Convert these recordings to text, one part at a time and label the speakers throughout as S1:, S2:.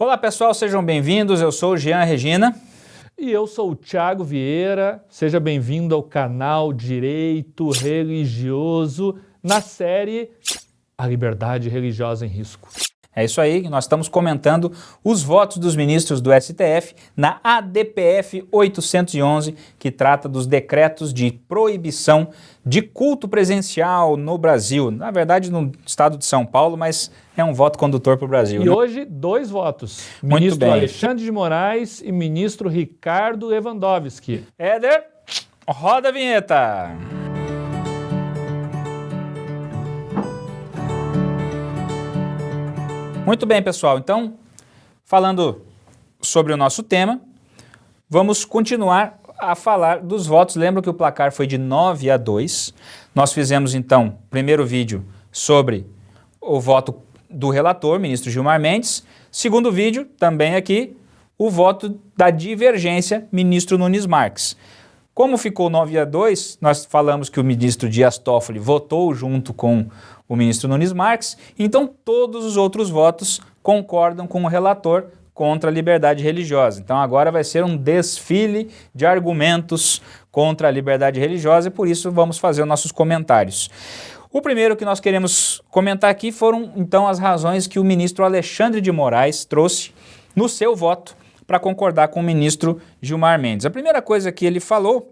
S1: Olá pessoal, sejam bem-vindos, eu sou o Jean Regina.
S2: E eu sou o Thiago Vieira, seja bem-vindo ao canal Direito Religioso, na série A Liberdade Religiosa em Risco.
S1: É isso aí, nós estamos comentando os votos dos ministros do STF na ADPF 811, que trata dos decretos de proibição de culto presencial no Brasil. Na verdade, no estado de São Paulo, mas é um voto condutor para o Brasil.
S2: E
S1: né?
S2: hoje, dois votos.
S1: Muito
S2: Ministro
S1: bem.
S2: Alexandre de Moraes e ministro Ricardo Lewandowski.
S1: Éder, roda a vinheta! Muito bem, pessoal. Então, falando sobre o nosso tema, vamos continuar a falar dos votos. Lembra que o placar foi de 9-2. Nós fizemos, então, primeiro vídeo sobre o voto do relator, ministro Gilmar Mendes. Segundo vídeo, também aqui, o voto da divergência, ministro Nunes Marques. Como ficou 9-2, nós falamos que o ministro Dias Toffoli votou junto com o ministro Nunes Marques, então todos os outros votos concordam com o relator contra a liberdade religiosa. Então agora vai ser um desfile de argumentos contra a liberdade religiosa e por isso vamos fazer os nossos comentários. O primeiro que nós queremos comentar aqui foram então as razões que o ministro Alexandre de Moraes trouxe no seu voto para concordar com o ministro Gilmar Mendes. A primeira coisa que ele falou,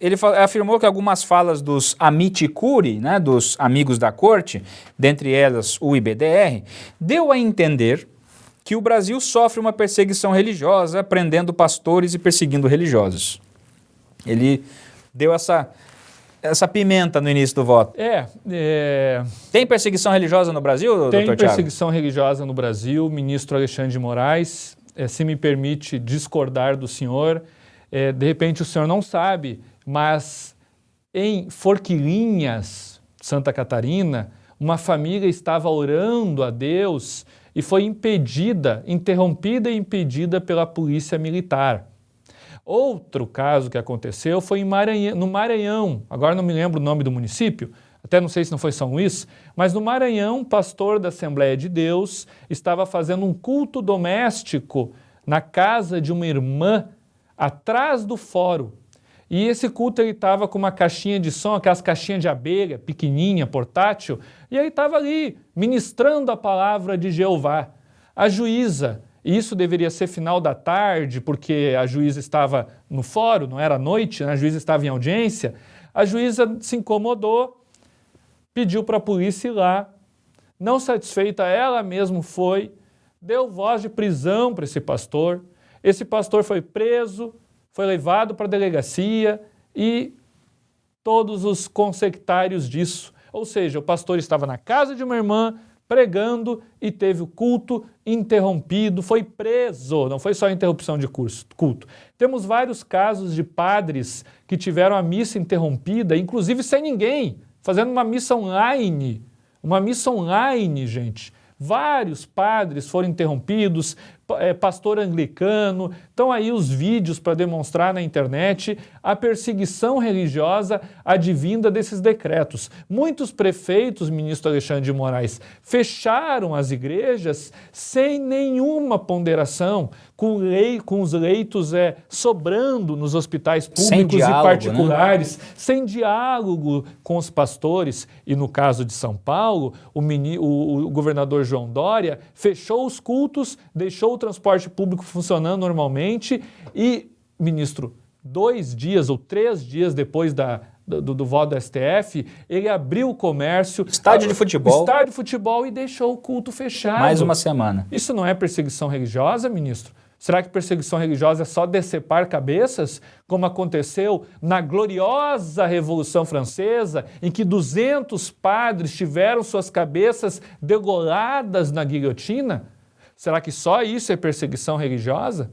S1: ele afirmou que algumas falas dos amici curiae, né, dos amigos da corte, dentre elas o IBDR, deu a entender que o Brasil sofre uma perseguição religiosa, prendendo pastores e perseguindo religiosos. Ele deu essa pimenta no início do voto. Tem perseguição religiosa no Brasil, doutor Thiago?
S2: Tem perseguição religiosa no Brasil, ministro Alexandre de Moraes. Se me permite discordar do senhor, de repente o senhor não sabe, mas em Forquilinhas, Santa Catarina, uma família estava orando a Deus e foi interrompida e impedida pela polícia militar. Outro caso que aconteceu foi no Maranhão, agora não me lembro o nome do município, até não sei se não foi São Luís, mas no Maranhão, um pastor da Assembleia de Deus estava fazendo um culto doméstico na casa de uma irmã atrás do fórum. E esse culto ele estava com uma caixinha de som, aquelas caixinhas de abelha, pequenininha, portátil, e ele estava ali ministrando a palavra de Jeová. A juíza, e isso deveria ser final da tarde, porque a juíza estava no fórum, não era à noite, né? A juíza estava em audiência, a juíza se incomodou, pediu para a polícia ir lá, não satisfeita, ela mesma foi, deu voz de prisão para esse pastor foi preso, foi levado para a delegacia e todos os consectários disso. Ou seja, o pastor estava na casa de uma irmã pregando e teve o culto interrompido, foi preso, não foi só interrupção de culto. Temos vários casos de padres que tiveram a missa interrompida, inclusive sem ninguém, fazendo uma missa online, gente. Vários padres foram interrompidos, pastor anglicano, estão aí os vídeos para demonstrar na internet a perseguição religiosa advinda desses decretos. Muitos prefeitos, ministro Alexandre de Moraes, fecharam as igrejas sem nenhuma ponderação, com os leitos sobrando nos hospitais públicos e particulares, né? Sem diálogo com os pastores. E no caso de São Paulo, o governador João Dória fechou os cultos, deixou o transporte público funcionando normalmente e, ministro, 2 dias ou 3 dias depois do voto do STF, ele abriu o comércio, estádio de futebol e deixou o culto fechado.
S1: Mais uma semana.
S2: Isso não é perseguição religiosa, ministro? Será que perseguição religiosa é só decepar cabeças, como aconteceu na gloriosa Revolução Francesa, em que 200 padres tiveram suas cabeças degoladas na guilhotina? Será que só isso é perseguição religiosa?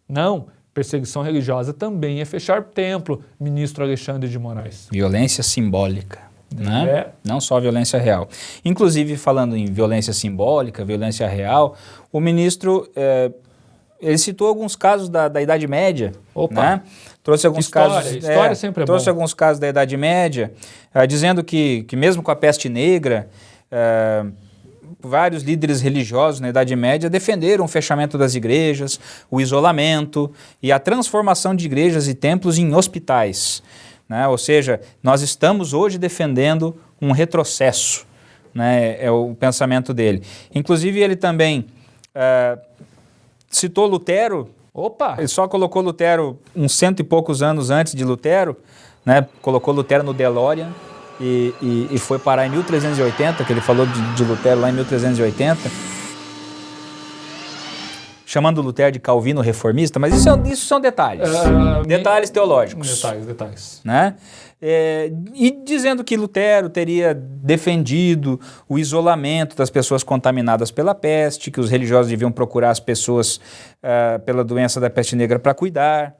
S2: Não. Perseguição religiosa também é fechar templo, ministro Alexandre de Moraes.
S1: Violência simbólica, né? Não só violência real. Inclusive, falando em violência simbólica, violência real, o ministro... ele citou alguns casos da Idade Média, né? Trouxe alguns casos.
S2: História sempre é
S1: trouxe
S2: bom.
S1: Alguns casos da Idade Média, dizendo que mesmo com a peste negra, vários líderes religiosos na Idade Média defenderam o fechamento das igrejas, o isolamento e a transformação de igrejas e templos em hospitais, né? Ou seja, nós estamos hoje defendendo um retrocesso, né? É o pensamento dele. Inclusive, ele também citou Lutero.
S2: Opa!
S1: Ele só colocou Lutero uns 100 e poucos anos antes de Lutero, né? Colocou Lutero no DeLorean e foi parar em 1380, que ele falou de Lutero lá em 1380, chamando Lutero de Calvino reformista, mas isso são detalhes, detalhes teológicos.
S2: Detalhes.
S1: Né? E dizendo que Lutero teria defendido o isolamento das pessoas contaminadas pela peste, que os religiosos deviam procurar as pessoas pela doença da peste negra para cuidar.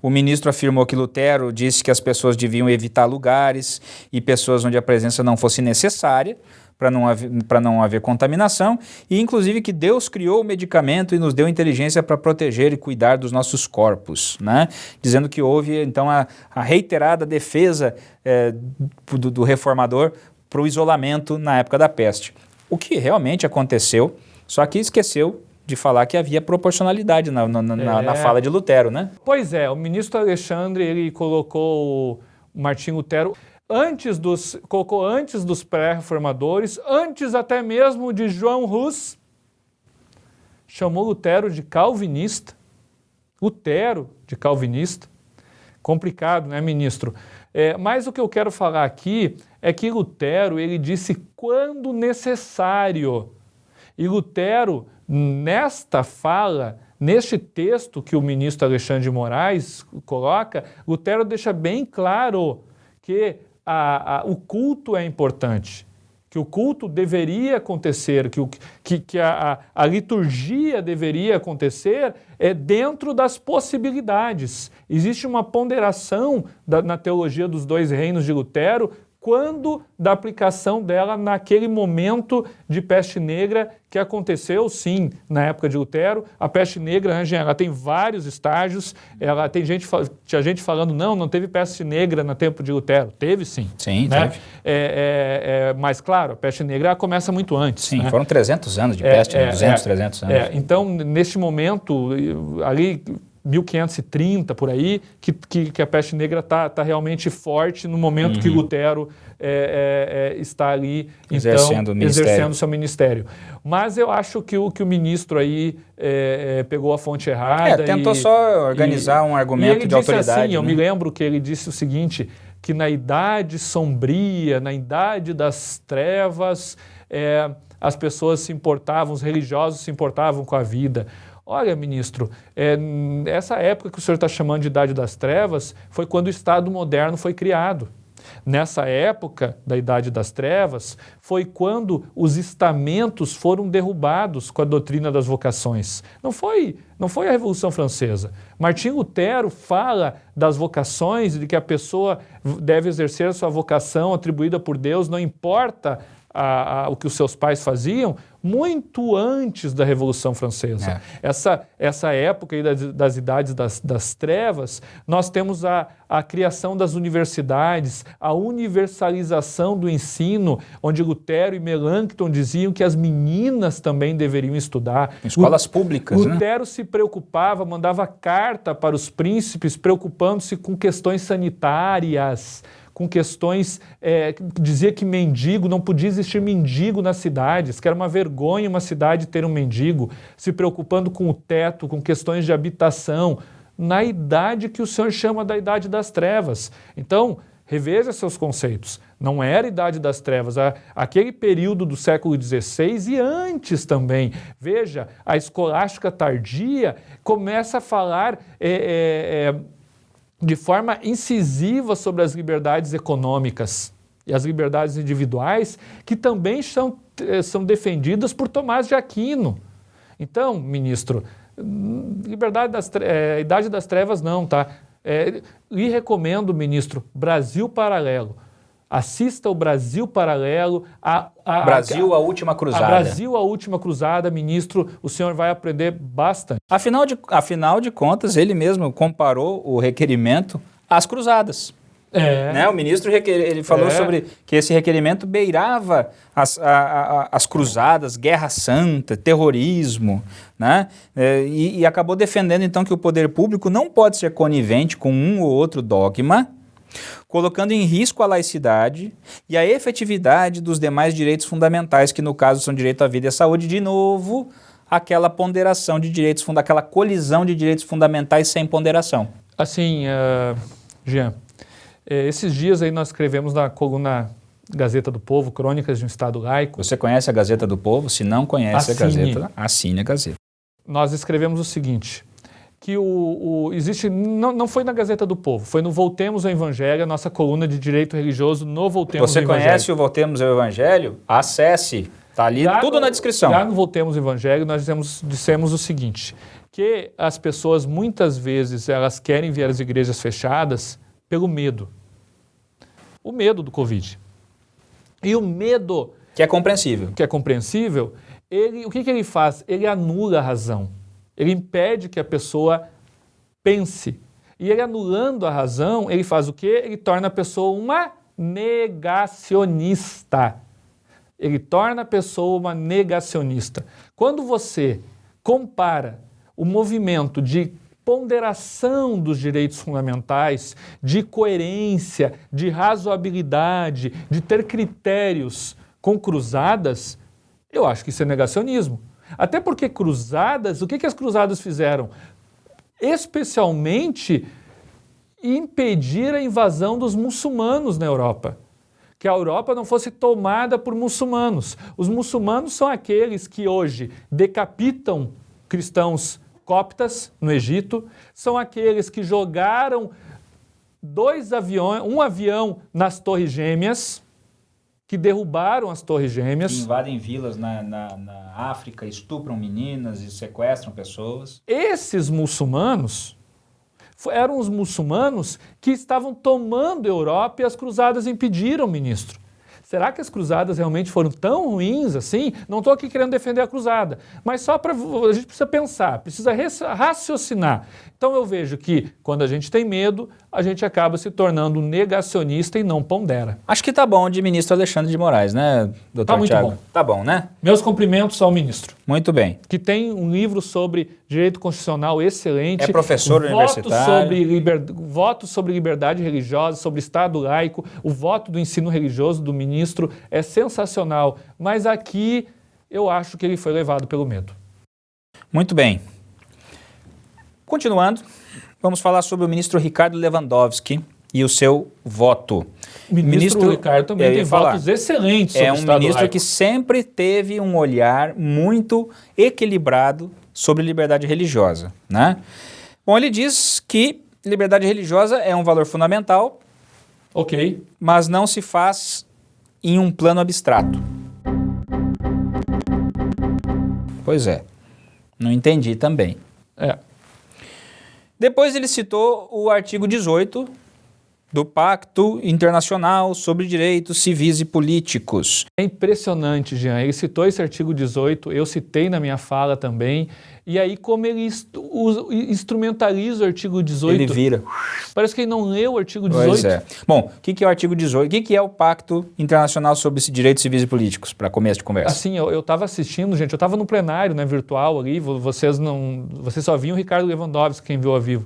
S1: O ministro afirmou que Lutero disse que as pessoas deviam evitar lugares e pessoas onde a presença não fosse necessária, para não haver contaminação, e inclusive que Deus criou o medicamento e nos deu inteligência para proteger e cuidar dos nossos corpos, né? Dizendo que houve então a reiterada defesa do reformador para o isolamento na época da peste. O que realmente aconteceu, só que esqueceu de falar que havia proporcionalidade na fala de Lutero, né?
S2: Pois é, o ministro Alexandre, ele colocou o Martim Lutero colocou antes dos pré-reformadores, antes até mesmo de João Hus, chamou Lutero de calvinista. Lutero de calvinista. Complicado, né, ministro? Mas o que eu quero falar aqui é que Lutero, ele disse quando necessário. E Lutero, nesta fala, neste texto que o ministro Alexandre de Moraes coloca, Lutero deixa bem claro que o culto é importante, que o culto deveria acontecer, que a liturgia deveria acontecer dentro das possibilidades. Existe uma ponderação na teologia dos dois reinos de Lutero quando da aplicação dela naquele momento de peste negra que aconteceu, sim, na época de Lutero. A peste negra, né, ela tem vários estágios, tinha gente falando, não teve peste negra no tempo de Lutero. Teve sim.
S1: Sim,
S2: né?
S1: teve.
S2: Mas, claro, a peste negra começa muito antes.
S1: Sim,
S2: né?
S1: Foram 300 anos de peste, 200, 300 anos.
S2: Então, neste momento, ali 1530, por aí, que a peste negra está realmente forte no momento que Lutero está ali exercendo seu ministério. Mas eu acho que o ministro aí pegou a fonte errada.
S1: Tentou só organizar um argumento de autoridade.
S2: Assim, eu me lembro que ele disse o seguinte, que na idade sombria, na idade das trevas, as pessoas se importavam, os religiosos se importavam com a vida. Olha, ministro, essa época que o senhor está chamando de Idade das Trevas foi quando o Estado moderno foi criado. Nessa época da Idade das Trevas foi quando os estamentos foram derrubados com a doutrina das vocações. Não foi a Revolução Francesa. Martim Lutero fala das vocações e de que a pessoa deve exercer a sua vocação atribuída por Deus, não importa o que os seus pais faziam, muito antes da Revolução Francesa. Essa época aí das idades das trevas, nós temos a criação das universidades, a universalização do ensino, onde Lutero e Melanchthon diziam que as meninas também deveriam estudar.
S1: Escolas públicas,
S2: Lutero se preocupava, mandava carta para os príncipes, preocupando-se com questões sanitárias, com questões, dizia que mendigo, não podia existir mendigo nas cidades, que era uma vergonha uma cidade ter um mendigo, se preocupando com o teto, com questões de habitação, na idade que o senhor chama da Idade das Trevas. Então, reveja seus conceitos. Não era a Idade das Trevas, aquele período do século XVI e antes também. Veja, a escolástica tardia começa a falar de forma incisiva sobre as liberdades econômicas e as liberdades individuais, que também são defendidas por Tomás de Aquino. Então, ministro, Idade das Trevas não, tá? Lhe recomendo, ministro, Brasil Paralelo. Assista o Brasil Paralelo.
S1: Brasil, a Última Cruzada.
S2: Brasil, a Última Cruzada, ministro, o senhor vai aprender bastante.
S1: Afinal de contas, ele mesmo comparou o requerimento às cruzadas. Né? O ministro ele falou sobre que esse requerimento beirava as cruzadas, guerra santa, terrorismo, né? E acabou defendendo então que o poder público não pode ser conivente com um ou outro dogma, colocando em risco a laicidade e a efetividade dos demais direitos fundamentais, que no caso são direito à vida e à saúde. De novo, aquela ponderação de direitos, aquela colisão de direitos fundamentais sem ponderação.
S2: Assim, Jean, esses dias aí nós escrevemos na coluna Gazeta do Povo, Crônicas de um Estado Laico.
S1: Você conhece a Gazeta do Povo? Se não conhece a Gazeta, assine a Gazeta.
S2: Nós escrevemos o seguinte, que existe, não foi na Gazeta do Povo, foi no Voltemos ao Evangelho, a nossa coluna de direito religioso no Voltemos ao Evangelho.
S1: Você conhece o Voltemos ao Evangelho? Acesse, está ali tudo na descrição.
S2: Lá no Voltemos ao Evangelho nós dissemos o seguinte, que as pessoas muitas vezes elas querem ver as igrejas fechadas pelo medo. O medo do Covid. E o medo...
S1: Que é compreensível.
S2: O que ele faz? Ele anula a razão. Ele impede que a pessoa pense. E ele anulando a razão, ele faz o quê? Ele torna a pessoa uma negacionista. Quando você compara o movimento de ponderação dos direitos fundamentais, de coerência, de razoabilidade, de ter critérios com cruzadas, eu acho que isso é negacionismo. Até porque cruzadas, o que as cruzadas fizeram? Especialmente impedir a invasão dos muçulmanos na Europa. Que a Europa não fosse tomada por muçulmanos. Os muçulmanos são aqueles que hoje decapitam cristãos coptas no Egito, são aqueles que jogaram um avião nas Torres Gêmeas, que derrubaram as Torres Gêmeas.
S1: Que invadem vilas na África, estupram meninas e sequestram pessoas.
S2: Esses muçulmanos eram os muçulmanos que estavam tomando a Europa e as cruzadas impediram, ministro. Será que as cruzadas realmente foram tão ruins assim? Não estou aqui querendo defender a cruzada, mas só para a gente precisa pensar, precisa raciocinar. Então eu vejo que quando a gente tem medo, a gente acaba se tornando negacionista e não pondera.
S1: Acho que tá bom de ministro Alexandre de Moraes, né, doutor
S2: Tá muito
S1: Thiago?
S2: bom.
S1: Tá bom, né?
S2: Meus cumprimentos ao ministro.
S1: Muito bem.
S2: Que tem um livro sobre direito constitucional excelente.
S1: É professor universitário.
S2: Voto sobre liberdade religiosa, sobre Estado laico, o voto do ensino religioso do ministro é sensacional. Mas aqui eu acho que ele foi levado pelo medo.
S1: Muito bem. Continuando, vamos falar sobre o ministro Ricardo Lewandowski e o seu voto.
S2: O ministro Ricardo também tem votos excelentes sobre o Estado laico.
S1: É um ministro que sempre teve um olhar muito equilibrado sobre liberdade religiosa, né? Bom, ele diz que liberdade religiosa é um valor fundamental,
S2: ok,
S1: mas não se faz em um plano abstrato. Pois é, não entendi também. Depois ele citou o artigo 18 do Pacto Internacional sobre Direitos Civis e Políticos.
S2: É impressionante, Jean. Ele citou esse artigo 18, eu citei na minha fala também, e aí como ele instrumentaliza o artigo 18...
S1: Ele vira.
S2: Parece que ele não leu o artigo 18.
S1: Pois é. Bom, o que é o artigo 18? O que é o Pacto Internacional sobre Direitos Civis e Políticos, para começo de conversa?
S2: Assim, eu estava assistindo, gente, eu estava no plenário, né, virtual ali, vocês só viam o Ricardo Lewandowski, quem viu ao vivo.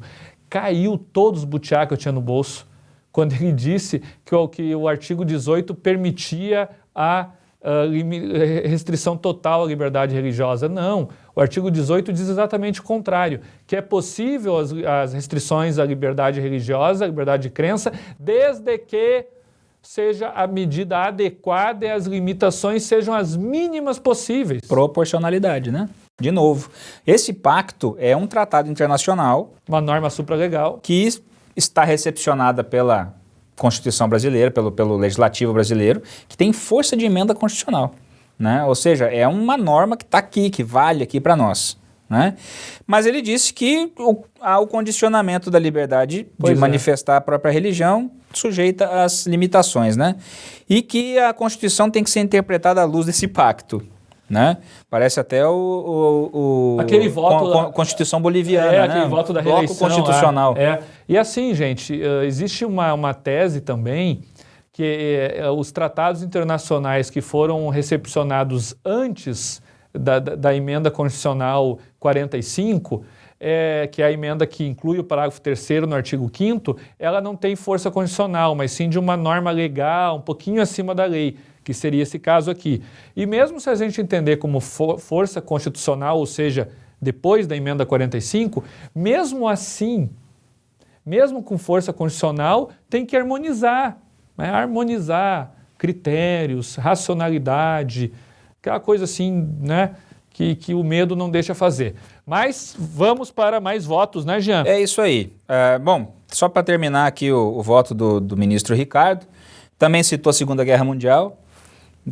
S2: Caiu todos os butiá que eu tinha no bolso, quando ele disse que o artigo 18 permitia a restrição total à liberdade religiosa. Não, o artigo 18 diz exatamente o contrário, que é possível as restrições à liberdade religiosa, à liberdade de crença, desde que seja a medida adequada e as limitações sejam as mínimas possíveis.
S1: Proporcionalidade, né? De novo, esse pacto é um tratado internacional...
S2: Uma norma supralegal.
S1: Que está recepcionada pela Constituição brasileira, pelo Legislativo brasileiro, que tem força de emenda constitucional, né? Ou seja, é uma norma que está aqui, que vale aqui para nós, né? Mas ele disse que há o condicionamento da liberdade de manifestar a própria religião sujeita às limitações, né? E que a Constituição tem que ser interpretada à luz desse pacto, né? Parece até
S2: aquele voto
S1: Constituição boliviana,
S2: né?
S1: Aquele
S2: voto da reeleição.
S1: Bloco constitucional.
S2: E assim, gente, existe uma tese também que os tratados internacionais que foram recepcionados antes da emenda constitucional 45, que é a emenda que inclui o parágrafo 3º no artigo 5º, ela não tem força constitucional, mas sim de uma norma legal, um pouquinho acima da lei, que seria esse caso aqui. E mesmo se a gente entender como força constitucional, ou seja, depois da emenda 45, mesmo assim, mesmo com força constitucional, tem que harmonizar, né? Harmonizar critérios, racionalidade, aquela coisa assim, né? Que o medo não deixa fazer. Mas vamos para mais votos, né, Jean?
S1: É isso aí. Bom, só para terminar aqui o voto do ministro Ricardo, também citou a Segunda Guerra Mundial,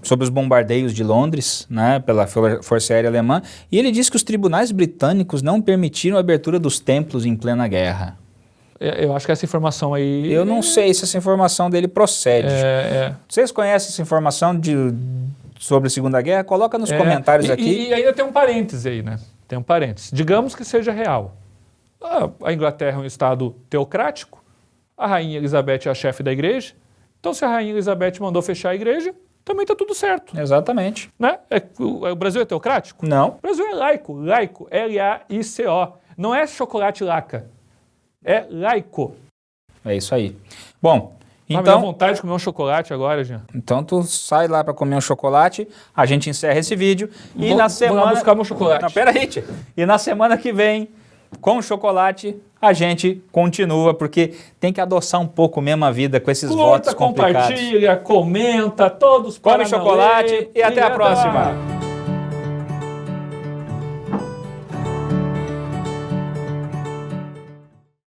S1: sobre os bombardeios de Londres, né, pela Força Aérea Alemã, e ele disse que os tribunais britânicos não permitiram a abertura dos templos em plena guerra.
S2: Eu acho que essa informação aí...
S1: Eu não sei se essa informação dele procede. Vocês conhecem essa informação sobre a Segunda Guerra? Coloca nos comentários aqui.
S2: E ainda tem um parêntese aí, né? Tem um parêntese. Digamos que seja real. A Inglaterra é um estado teocrático, a Rainha Elizabeth é a chefe da igreja, então se a Rainha Elizabeth mandou fechar a igreja, também está tudo certo.
S1: Exatamente.
S2: Né? O Brasil é teocrático?
S1: Não.
S2: O Brasil é laico, L-A-I-C-O. Não é chocolate laca, é laico.
S1: É isso aí. Bom,
S2: então... Me dá vontade de comer um chocolate agora, Jean.
S1: Então tu sai lá para comer um chocolate, a gente encerra esse vídeo e na semana...
S2: Vou lá buscar meu chocolate.
S1: Não, peraí, tia. E na semana que vem, com o chocolate, a gente continua, porque tem que adoçar um pouco mesmo a vida com esses votos complicados.
S2: Compartilha, comenta, todos
S1: come chocolate e até a próxima.